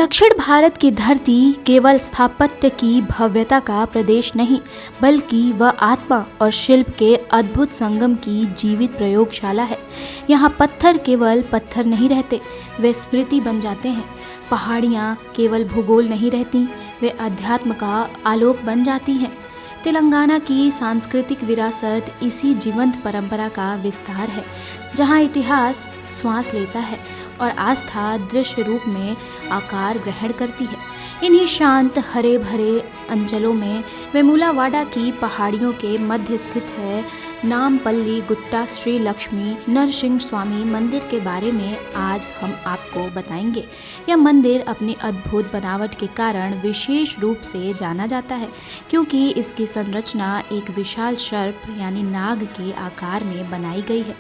दक्षिण भारत की धरती केवल स्थापत्य की भव्यता का प्रदेश नहीं, बल्कि वह आत्मा और शिल्प के अद्भुत संगम की जीवित प्रयोगशाला है। यहाँ पत्थर केवल पत्थर नहीं रहते, वे स्मृति बन जाते हैं। पहाड़ियाँ केवल भूगोल नहीं रहती, वे अध्यात्म का आलोक बन जाती हैं। तेलंगाना की सांस्कृतिक विरासत इसी जीवंत परंपरा का विस्तार है, जहाँ इतिहास श्वास लेता है और आस्था दृश्य रूप में आकार ग्रहण करती है। इन्हीं शांत हरे भरे अंचलों में वेमुलावाडा की पहाड़ियों के मध्य स्थित है नामपल्ली गुट्टा श्री लक्ष्मी नरसिंह स्वामी मंदिर के बारे में आज हम आपको बताएंगे। यह मंदिर अपनी अद्भुत बनावट के कारण विशेष रूप से जाना जाता है, क्योंकि इसकी संरचना एक विशाल सर्प यानी नाग के आकार में बनाई गई है।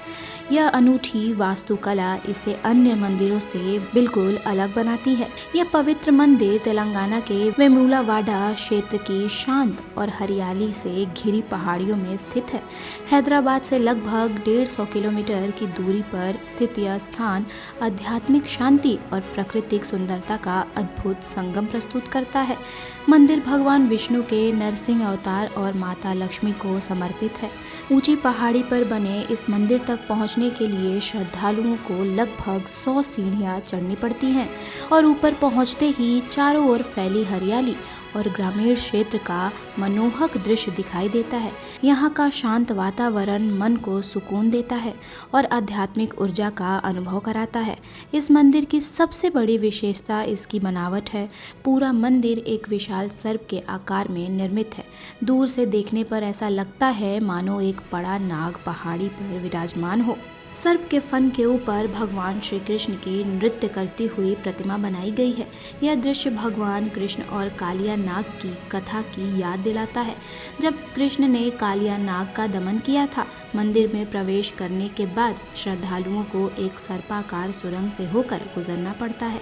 यह अनूठी वास्तुकला इसे अन्य मंदिरों से बिल्कुल अलग बनाती है। यह पवित्र मंदिर तेलंगाना के वेमुलावाडा क्षेत्र की शांत और हरियाली से घिरी पहाड़ियों में स्थित है। हैदराबाद से लगभग 150 किलोमीटर की दूरी पर स्थित यह स्थान आध्यात्मिक शांति और प्राकृतिक सुंदरता का अद्भुत संगम प्रस्तुत करता है। मंदिर भगवान विष्णु के नरसिंह अवतार और माता लक्ष्मी को समर्पित है। ऊंची पहाड़ी पर बने इस मंदिर तक पहुंचने के लिए श्रद्धालुओं को लगभग 100 सीढ़ियां चढ़नी पड़ती हैं और ऊपर पहुंचते ही चारों ओर फैली हरियाली और ग्रामीण क्षेत्र का मनोहक दृश्य दिखाई देता है। यहाँ का शांत वातावरण मन को सुकून देता है और आध्यात्मिक ऊर्जा का अनुभव कराता है। इस मंदिर की सबसे बड़ी विशेषता इसकी बनावट है। पूरा मंदिर एक विशाल सर्प के आकार में निर्मित है। दूर से देखने पर ऐसा लगता है मानो एक बड़ा नाग पहाड़ी पर विराजमान हो। सर्प के फन के ऊपर भगवान श्री कृष्ण की नृत्य करती हुई प्रतिमा बनाई गई है। यह दृश्य भगवान कृष्ण और कालिया नाग की कथा की याद दिलाता है। जब कृष्ण ने कालिया नाग का दमन किया था, मंदिर में प्रवेश करने के बाद श्रद्धालुओं को एक सर्पाकार सुरंग से होकर गुजरना पड़ता है।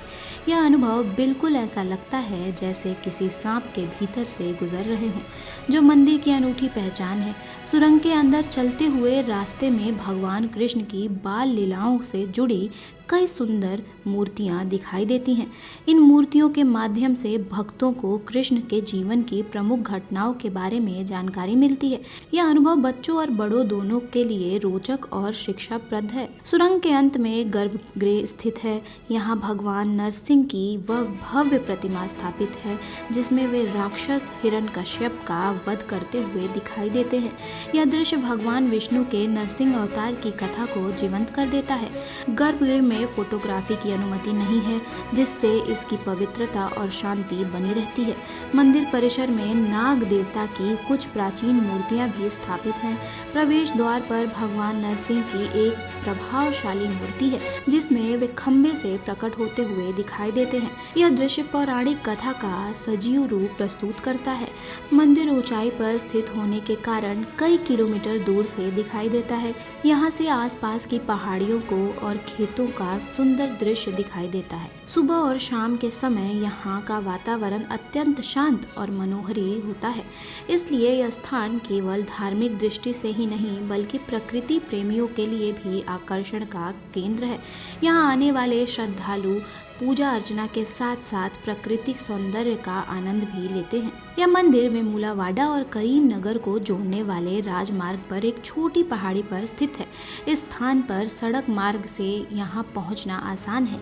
यह अनुभव बिल्कुल ऐसा लगता है जैसे किसी सांप के भीतर से गुजर रहे हों, जो मंदिर की अनूठी पहचान है। सुरंग के अंदर चलते हुए रास्ते में भगवान कृष्ण की बाल लीलाओं से जुड़ी कई सुंदर मूर्तियां दिखाई देती हैं। इन मूर्तियों के माध्यम से भक्तों को कृष्ण के जीवन की प्रमुख घटनाओं के बारे में जानकारी मिलती है। यह अनुभव बच्चों और बड़ों दोनों के लिए रोचक और शिक्षाप्रद है। सुरंग के अंत में गर्भगृह स्थित है। यहाँ भगवान नरसिंह की वह भव्य प्रतिमा स्थापित है, जिसमें वे राक्षस हिरण्यकश्यप का वध करते हुए दिखाई देते हैं। यह दृश्य भगवान विष्णु के नरसिंह अवतार की कथा को जीवंत कर देता है। गर्भगृह में फोटोग्राफी की अनुमति नहीं है, जिससे इसकी पवित्रता और शांति बनी रहती है। मंदिर परिसर में नाग देवता की कुछ प्राचीन मूर्तियां भी स्थापित हैं। प्रवेश द्वार पर भगवान नरसिंह की एक प्रभावशाली मूर्ति है, जिसमें वे खंबे से प्रकट होते हुए दिखाई देते हैं। यह दृश्य पौराणिक कथा का सजीव रूप प्रस्तुत करता है। मंदिर ऊंचाई पर स्थित होने के कारण कई किलोमीटर दूर से दिखाई देता है। यहाँ से आसपास की पहाड़ियों को और खेतों का सुंदर दृश्य दिखाई देता है। सुबह और शाम के समय यहाँ का वातावरण अत्यंत शांत और मनोहरी होता है। इसलिए यह स्थान केवल धार्मिक दृष्टि से ही नहीं, बल्कि प्रकृति प्रेमियों के लिए भी आकर्षण का केंद्र है। यहाँ आने वाले श्रद्धालु पूजा अर्चना के साथ साथ प्राकृतिक सौंदर्य का आनंद भी लेते हैं। यह मंदिर वेमुलावाडा और करीमनगर को जोड़ने वाले राजमार्ग पर एक छोटी पहाड़ी पर स्थित है। इस स्थान पर सड़क मार्ग से यहाँ पहुँचना आसान है।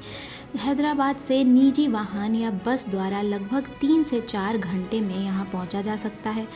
हैदराबाद से निजी वाहन या बस द्वारा लगभग 3 से 4 घंटे में यहाँ पहुँचा जा सकता है।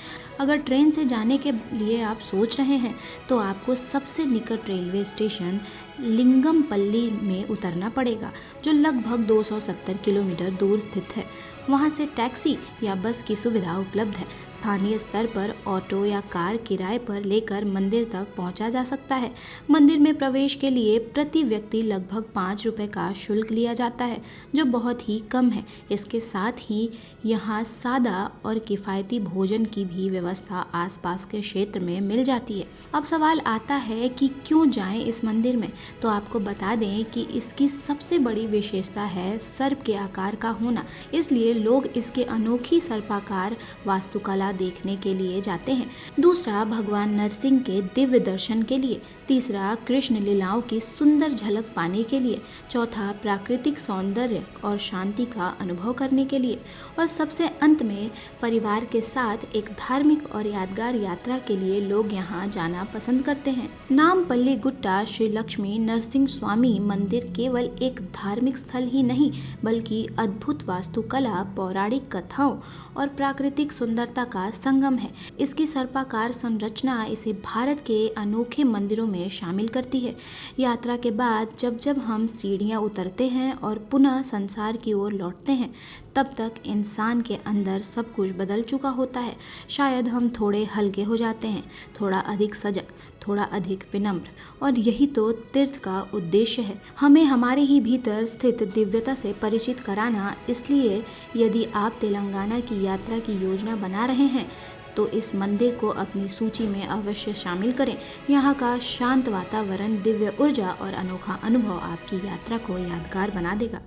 अगर ट्रेन से जाने के लिए आप सोच रहे हैं, तो आपको सबसे निकट रेलवे स्टेशन लिंगमपल्ली में उतरना पड़ेगा, जो लगभग 270 किलोमीटर दूर स्थित है। वहाँ से टैक्सी या बस की सुविधा उपलब्ध है। स्थानीय स्तर पर ऑटो या कार किराए पर लेकर मंदिर तक पहुँचा जा सकता है। मंदिर में प्रवेश के लिए प्रति व्यक्ति लगभग 5 रुपये का शुल्क लिया जाता है, जो बहुत ही कम है। इसके साथ ही यहाँ सादा और किफ़ायती भोजन की भी व्यवस्था आसपास के क्षेत्र में मिल जाती है। अब सवाल आता है कि क्यों जाएं इस मंदिर में, तो आपको बता दें कि इसकी सबसे बड़ी विशेषता है सर्प के आकार का होना। इसलिए लोग इसके अनोखी सर्पाकार वास्तुकला देखने के लिए जाते हैं। दूसरा, भगवान नरसिंह के दिव्य दर्शन के लिए। तीसरा, कृष्ण लीलाओं की सुंदर झलक पाने के लिए। चौथा, प्राकृतिक सौंदर्य और शांति का अनुभव करने के लिए। और सबसे अंत में, परिवार के साथ एक धार्मिक और यादगार यात्रा के लिए लोग यहाँ जाना पसंद करते हैं। नामपल्ली गुट्टा श्री लक्ष्मी नरसिंह स्वामी मंदिर केवल एक धार्मिक स्थल ही नहीं, बल्कि अद्भुत वास्तुकला, पौराणिक कथाओं और प्राकृतिक सुंदरता का संगम है। इसकी सर्पाकार संरचना इसे भारत के अनोखे मंदिरों में शामिल करती है। यात्रा के बाद जब जब हम सीढ़ियां उतरते हैं और पुनः संसार की ओर लौटते हैं, तब तक इंसान के अंदर सब कुछ बदल चुका होता है। शायद हम थोड़े हल्के हो जाते हैं, थोड़ा अधिक सजग, थोड़ा अधिक विनम्र, और यही तो तीर्थ का उद्देश्य है, हमें हमारे ही भीतर स्थित दिव्यता से परिचित कराना। इसलिए यदि आप तेलंगाना की यात्रा की योजना बना रहे हैं तो इस मंदिर को अपनी सूची में अवश्य शामिल करें। यहाँ का शांत वातावरण, दिव्य ऊर्जा और अनोखा अनुभव आपकी यात्रा को यादगार बना देगा।